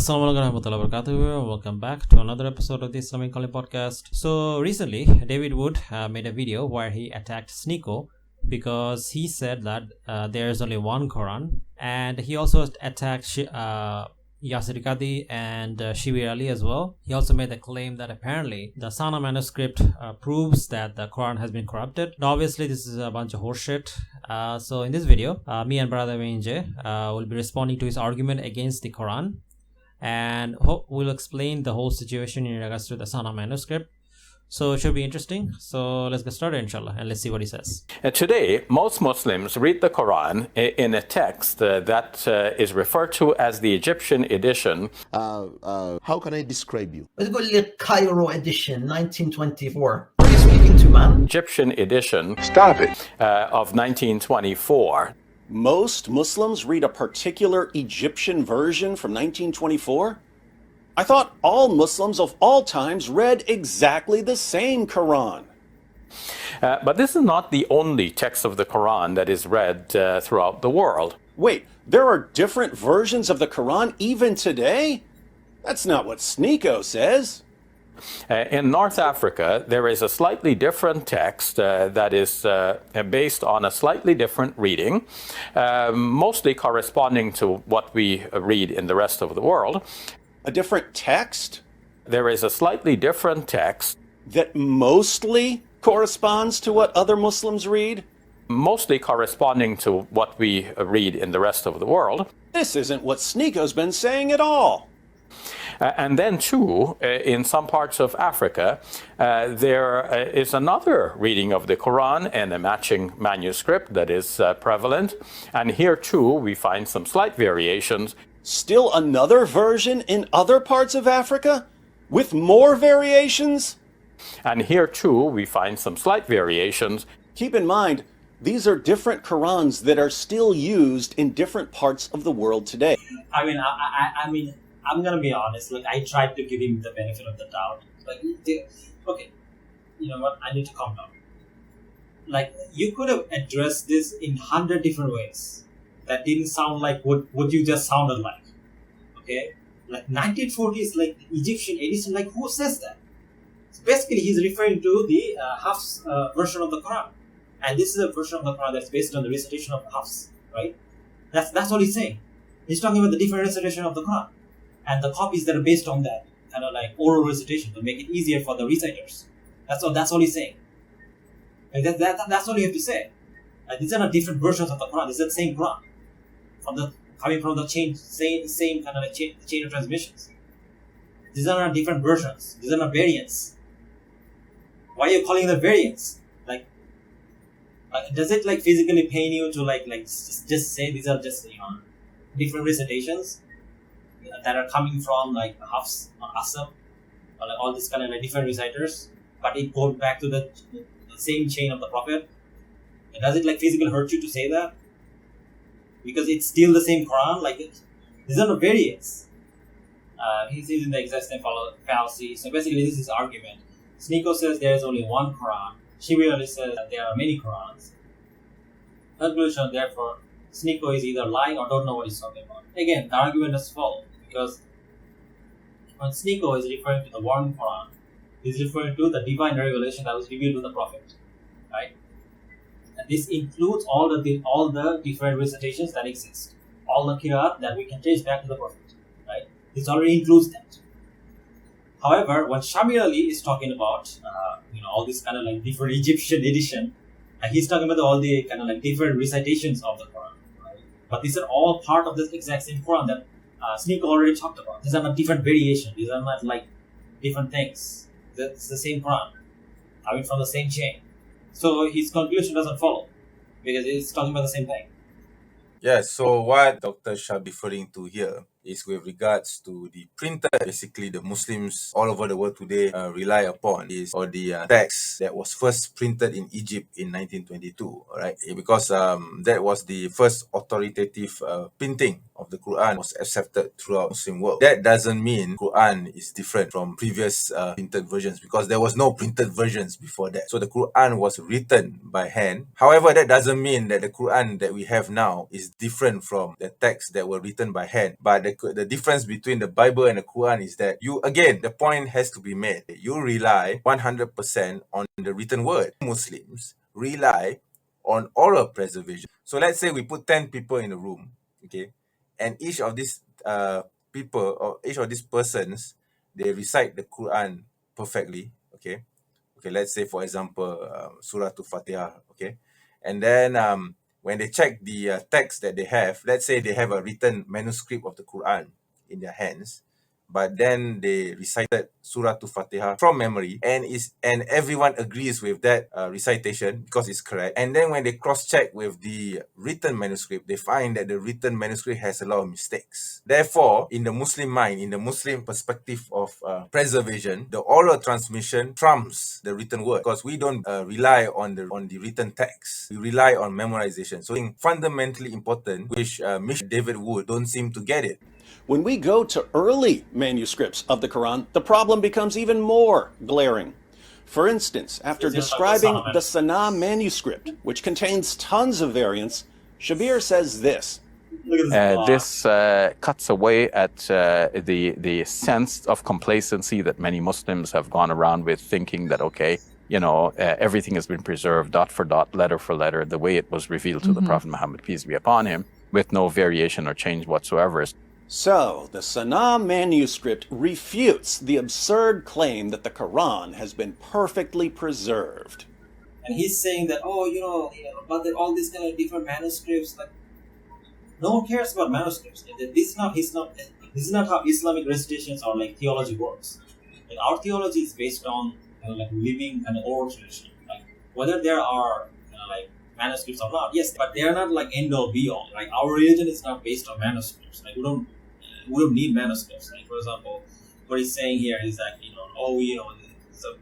Assalamualaikum warahmatullahi wabarakatuh. Welcome back to another episode of the Islamic podcast. So recently, David Wood made a video where he attacked Sneeko because he said that there is only one Quran, and he also attacked Yasir Qadi and Shibir Ali as well. He also made the claim that apparently the Saana Manuscript proves that the Quran has been corrupted. Now, obviously, this is a bunch of horseshit. So in this video, me and brother MENJ will be responding to his argument against the Quran, and we'll explain the whole situation in regards to the Saana Manuscript. So it should be interesting. So let's get started, inshallah, and let's see what he says. Today, most Muslims read the Quran in a text that is referred to as the Egyptian edition. How can I describe you? Let's go to the Cairo edition, 1924. What are you speaking to, man? Egyptian edition. Stop it. Of 1924. Most Muslims read a particular Egyptian version from 1924? I thought all Muslims of all times read exactly the same Quran. But this is not the only text of the Quran that is read throughout the world. Wait, there are different versions of the Quran even today? That's not what Sneeko says. In North Africa, there is a slightly different text that is based on a slightly different reading, mostly corresponding to what we read in the rest of the world. A different text? There is a slightly different text that mostly corresponds to what other Muslims read? Mostly corresponding to what we read in the rest of the world. This isn't what Sneeko's been saying at all. And then, too, in some parts of Africa, there is another reading of the Quran and a matching manuscript that is prevalent. And here, too, we find some slight variations. Still another version in other parts of Africa? With more variations? And here, too, we find some slight variations. Keep in mind, these are different Qurans that are still used in different parts of the world today. I mean, I'm gonna be honest. Like, I tried to give him the benefit of the doubt. Like, okay, you know what? I need to calm down. Like, you could have addressed this in 100 different ways. That didn't sound like what you just sounded like. Okay? Like 1940s, like Egyptian edition, like who says that? So basically, he's referring to the Hafs version of the Quran. And this is a version of the Quran that's based on the recitation of Hafs, right? That's what he's saying. He's talking about the different recitation of the Quran. And the copies that are based on that, kind of like oral recitation to make it easier for the reciters. That's all he's saying. Like that's all you have to say. Like, these are not different versions of the Quran. This is the same Quran. Coming from the same kind of like chain of transmissions. These are not different versions. These are not variants. Why are you calling them variants? Like does it like physically pain you to like just say these are just different recitations that are coming from like Hafs or Asam or like all these kind of like different reciters, but it goes back to the same chain of the Prophet? And does it like physically hurt you to say that? Because it's still the same Quran, like these are not variants. He's using the exact same fallacy. So basically, this is his argument. Sneeko says there is only one Quran. Shibir Ali says that there are many Qurans. Conclusion, therefore, Sneeko is either lying or don't know what he's talking about. Again, the argument is false because when Sneeko is referring to the one Quran, he's referring to the divine revelation that was revealed to the Prophet, right? And this includes all the different recitations that exist, all the qiraat that we can trace back to the Prophet, right? This already includes that. However, when Shamir Ali is talking about, all this kind of like different Egyptian edition, he's talking about all the kind of like different recitations of the Quran, right? But these are all part of this exact same Quran that Sneeko already talked about. These are not different variations. These are not like different things. It's the same Quran, coming from the same chain. So his conclusion doesn't follow because he's talking about the same thing. Yeah, so what Dr. Shah referring to here is with regards to the printer. Basically, the Muslims all over the world today rely upon is or the text that was first printed in Egypt in 1922, right? Because that was the first authoritative printing of the Quran was accepted throughout Muslim world. That doesn't mean Quran is different from previous printed versions because there was no printed versions before that. So the Quran was written by hand. However, that doesn't mean that the Quran that we have now is different from the texts that were written by hand. But the the difference between the Bible and the Quran is that the point has to be made. You rely 100% on the written word. Muslims rely on oral preservation. So let's say we put 10 people in a room, okay, and each of these people or each of these persons, they recite the Quran perfectly, okay. Okay, let's say for example, Surah Al-Fatiha, okay, and then when they check the text that they have, let's say they have a written manuscript of the Quran in their hands, but then they recited Surah Al-Fatiha from memory, and everyone agrees with that recitation because it's correct. And then when they cross-check with the written manuscript, they find that the written manuscript has a lot of mistakes. Therefore, in the Muslim mind, in the Muslim perspective of preservation, the oral transmission trumps the written word because we don't rely on the written text. We rely on memorization. So, something fundamentally important, which David Wood don't seem to get it. When we go to early manuscripts of the Quran, the problem becomes even more glaring. For instance, after describing the Saana Manuscript, which contains tons of variants, Shabir says this. This cuts away at the sense of complacency that many Muslims have gone around with, thinking that, okay, everything has been preserved dot for dot, letter for letter, the way it was revealed to the Prophet Muhammad, peace be upon him, with no variation or change whatsoever. So, the Saana Manuscript refutes the absurd claim that the Quran has been perfectly preserved. And he's saying that, but there are all these kind of different manuscripts. Like, no one cares about manuscripts. This is not how Islamic recitations or like theology works. Like, our theology is based on living an oral tradition. Like, whether there are manuscripts or not, yes, but they are not like end all be all. Like, our religion is not based on manuscripts. Like, we don't need manuscripts. Like, for example, what he's saying here is that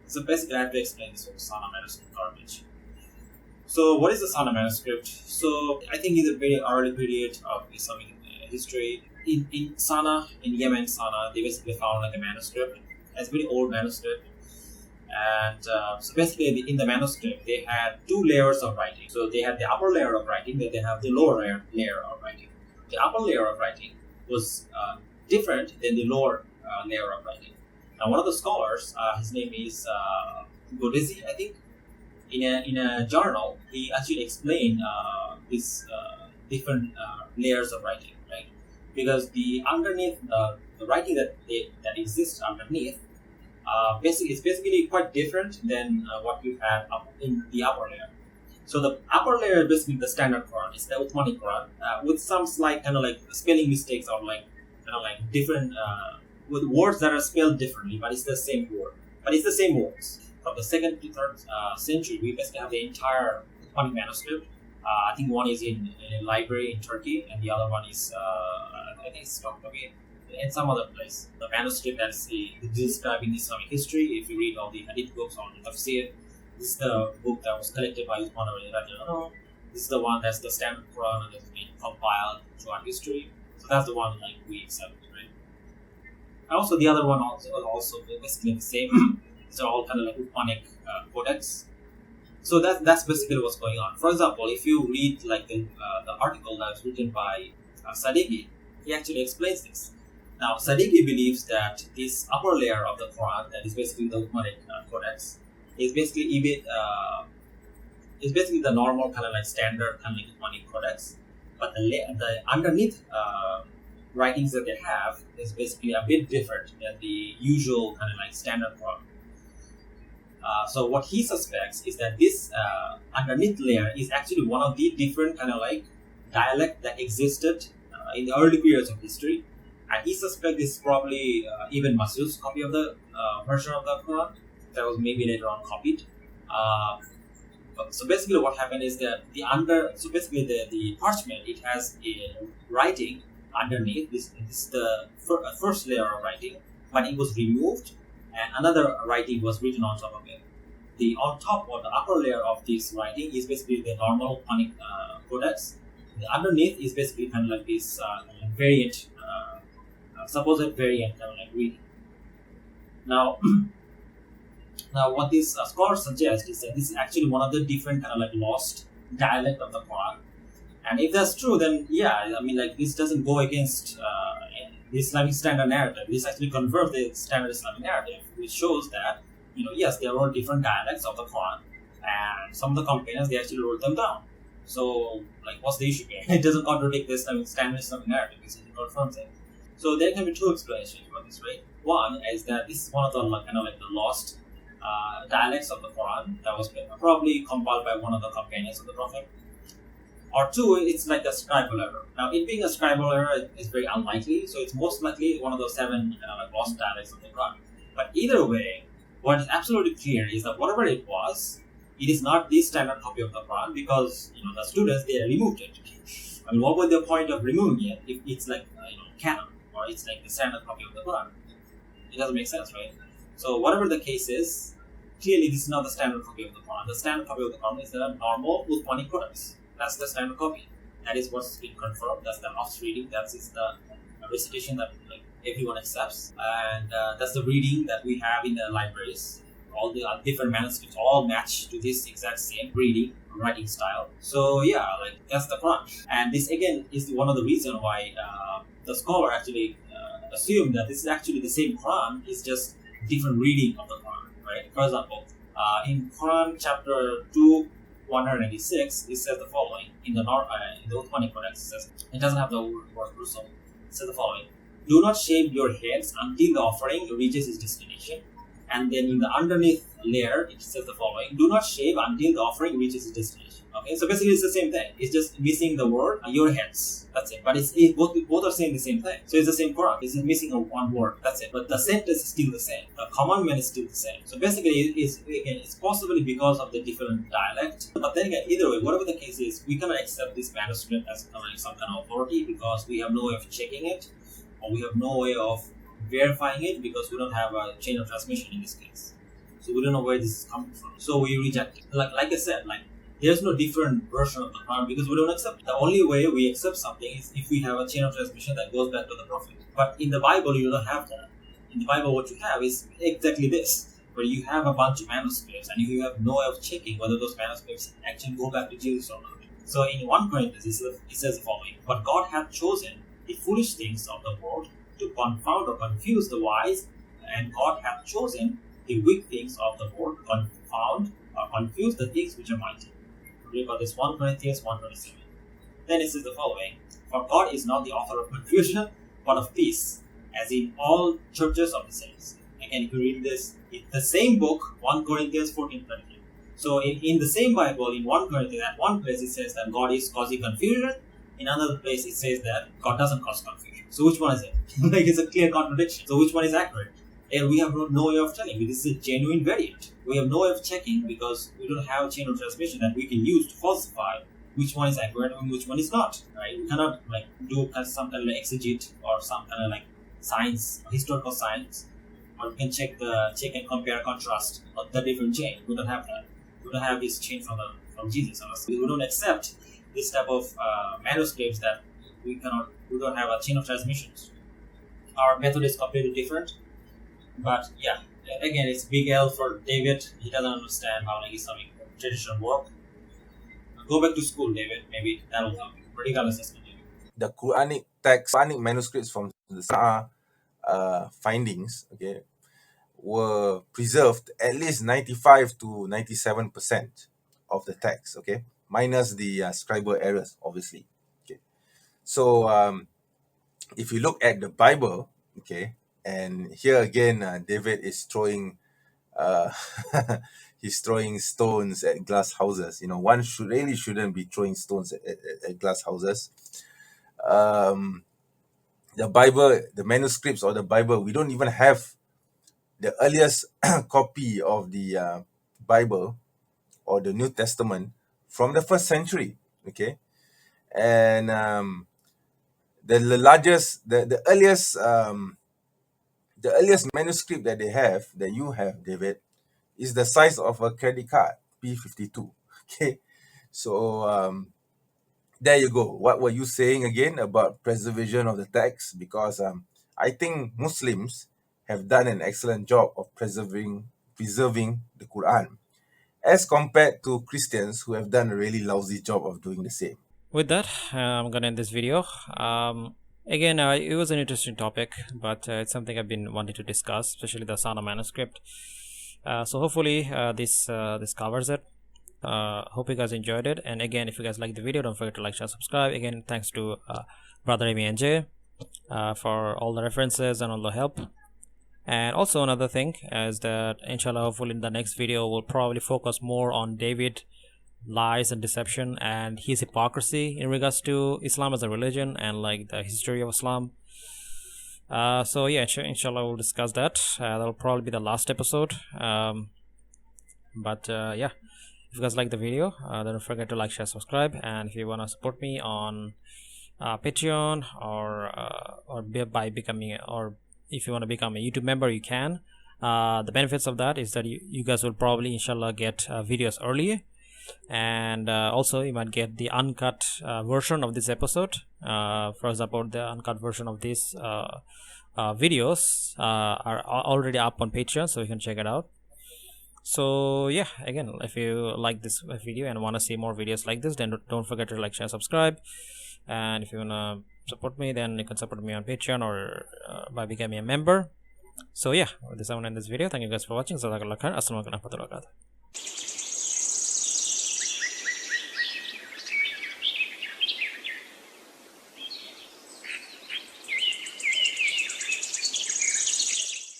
so basically I have to explain this whole Saana Manuscript garbage. So what is the Saana Manuscript? So I think it's a very early period of Islamic history. In Sanaa, in Yemen, Sanaa, they basically found like a manuscript. It's a very old manuscript. And so basically in the manuscript, they had two layers of writing. So they had the upper layer of writing, then they have the lower layer of writing. The upper layer of writing was different than the lower layer of writing. Now, one of the scholars, his name is Godesi, I think, in a journal, he actually explained these different layers of writing, right? Because the underneath, the writing that exists underneath, is basically quite different than what you have up in the upper layer. So the upper layer is basically the standard Quran, it's the Uthmani Quran, with some slight spelling mistakes or different with words that are spelled differently, but it's the same word. But it's the same words. From the 2nd to 3rd century, we basically have the entire Uthmani manuscript. I think one is in a library in Turkey, and the other one is I think it's talked about in some other place. The manuscript that is describing Islamic history. If you read all the hadith books on the tafsir, this is the book that was collected by Uthman al-Radiallahu. This is the one that's the standard Quran and that's been compiled throughout history. So that's the one we accept, right? Also, the other one also basically the same. These are all kind of like Quranic codex. So that's basically what's going on. For example, if you read the article that was written by Sadeghi, he actually explains this. Now, Sadeghi believes that this upper layer of the Quran, that is basically the Quranic codex, is basically the normal standard Quranic codex, but the underneath writings that they have is basically a bit different than the usual standard Quran. So what he suspects is that this underneath layer is actually one of the different dialect that existed in the early periods of history, and he suspects this is probably Ibn Masud's copy of the version of the Quran that was maybe later on copied. So basically what happened is that the parchment, it has a writing underneath. This is the first layer of writing, but it was removed and another writing was written on top of it. The on top or the upper layer of this writing is basically the normal Quranic codex. The underneath is basically this variant, supposed variant reading. Now, what this scholar suggests is that this is actually one of the different lost dialect of the Quran. And if that's true, then this doesn't go against the Islamic standard narrative. This actually confirms the standard Islamic narrative, which shows that, yes, there were different dialects of the Quran, and some of the companions, they actually wrote them down. So, what's the issue here? It doesn't contradict the standard Islamic narrative, it confirms it. So there can be two explanations for this, right? One is that this is one of the the lost dialects of the Quran that was probably compiled by one of the companions of the Prophet. Or two, it's like a scribal error. Now, it being a scribal error is very unlikely, so it's most likely one of those 7 lost dialects of the Quran. But either way, what is absolutely clear is that whatever it was, it is not the standard copy of the Quran, because the students, they removed it. I mean, what was the point of removing it if it's canon, or it's like the standard copy of the Quran? It doesn't make sense, right? So whatever the case is, clearly this is not the standard copy of the Quran. The standard copy of the Quran is the normal Uthmani Qurans. That's the standard copy. That is what's been confirmed. That's the Hafs reading. That is the recitation that everyone accepts, and that's the reading that we have in the libraries. All the different manuscripts all match to this exact same reading, writing style. So yeah, that's the Quran. And this again is one of the reasons why the scholar actually assumed that this is actually the same Quran. It's just different reading of the Quran, right? For example, in Quran chapter 2:196, it says the following. In the Uthmani Codex, it says, it doesn't have the word Rusul. It says the following: do not shave your heads until the offering reaches its destination. And then in the underneath layer, it says the following: do not shave until the offering reaches its destination. Okay, so basically it's the same thing. It's just missing the word your heads. That's it. But both are saying the same thing. So it's the same Quran. It's just missing one word. That's it. But the sentence is still the same. The commandment is still the same. So basically, it's possibly because of the different dialect. But then again, either way, whatever the case is, we cannot accept this manuscript as some kind of authority, because we have no way of checking it, or we have no way of verifying it, because we don't have a chain of transmission in this case. So we don't know where this is coming from. So we reject it. Like I said, there's no different version of the Quran, because we don't accept it. The only way we accept something is if we have a chain of transmission that goes back to the Prophet. But in the Bible, you don't have that. In the Bible, what you have is exactly this, where you have a bunch of manuscripts, and you have no way of checking whether those manuscripts actually go back to Jesus or not. So in 1 Corinthians, it says the following: but God hath chosen the foolish things of the world to confound or confuse the wise, and God hath chosen the weak things of the world to confound or confuse the things which are mighty. Read about this 1 Corinthians 1:27. Then it says the following: for God is not the author of confusion, but of peace, as in all churches of the saints. Again, if you read this, it's the same book, 1 Corinthians 14:33. So in the same Bible, in 1 Corinthians, at one place it says that God is causing confusion. In another place it says that God doesn't cause confusion. So which one is it? It's a clear contradiction. So which one is accurate? And we have no way of telling. This is a genuine variant. We have no way of checking, because we don't have a chain of transmission that we can use to falsify which one is accurate and which one is not. Right? We cannot do some kind of exegete or some kind of science, historical science, or we can check and compare, contrast the different chain. We don't have that. We don't have this chain from Jesus. We don't accept this type of manuscripts that we don't have a chain of transmissions. Our method is completely different. But yeah, again, it's big L for David. He doesn't understand how Islamic tradition work. Go back to school, David. Maybe that'll help you. Radical assessment, David. The Quranic text, Quranic manuscripts from the Sanaa findings, okay, were preserved at least 95 to 97% of the text, okay, minus the scribal errors, obviously. Okay, so if you look at the Bible, okay, and here again, David is throwing, he's throwing stones at glass houses. One shouldn't be throwing stones at glass houses. The Bible, the manuscripts or the Bible, we don't even have the earliest copy of the Bible or the New Testament from the 1st century. Okay, and the largest, the earliest manuscript that you have, David, is the size of a credit card, P52. Okay, so there you go. What were you saying again about preservation of the text? Because I think Muslims have done an excellent job of preserving the Quran, as compared to Christians who have done a really lousy job of doing the same. With that, I'm gonna end this video. again, it was an interesting topic, but it's something I've been wanting to discuss, especially the Saana Manuscript. So hopefully this covers it. Hope you guys enjoyed it, and again, if you guys like the video, don't forget to like, share, subscribe. Again, thanks to brother MENJ for all the references and all the help. And also another thing is that inshallah, hopefully in the next video we'll probably focus more on David lies and deception and his hypocrisy in regards to Islam as a religion and like the history of Islam. So yeah, inshallah we'll discuss that. That'll probably be the last episode. But yeah, if you guys like the video, don't forget to like, share, subscribe. And if you want to support me on Patreon or by becoming, or if you want to become a YouTube member, you can. The benefits of that is that you guys will probably inshallah get videos early, and also you might get the uncut version of this episode. For example, the uncut version of these videos are already up on Patreon, so you can check it out. So yeah, again, if you like this video and want to see more videos like this, then don't forget to like, share, subscribe. And if you want to support me, then you can support me on Patreon or by becoming a member. So yeah, with this I want to end this video. Thank you guys for watching. Jazakallah khair. Assalamualaikum warahmatullahi wabarakatuh.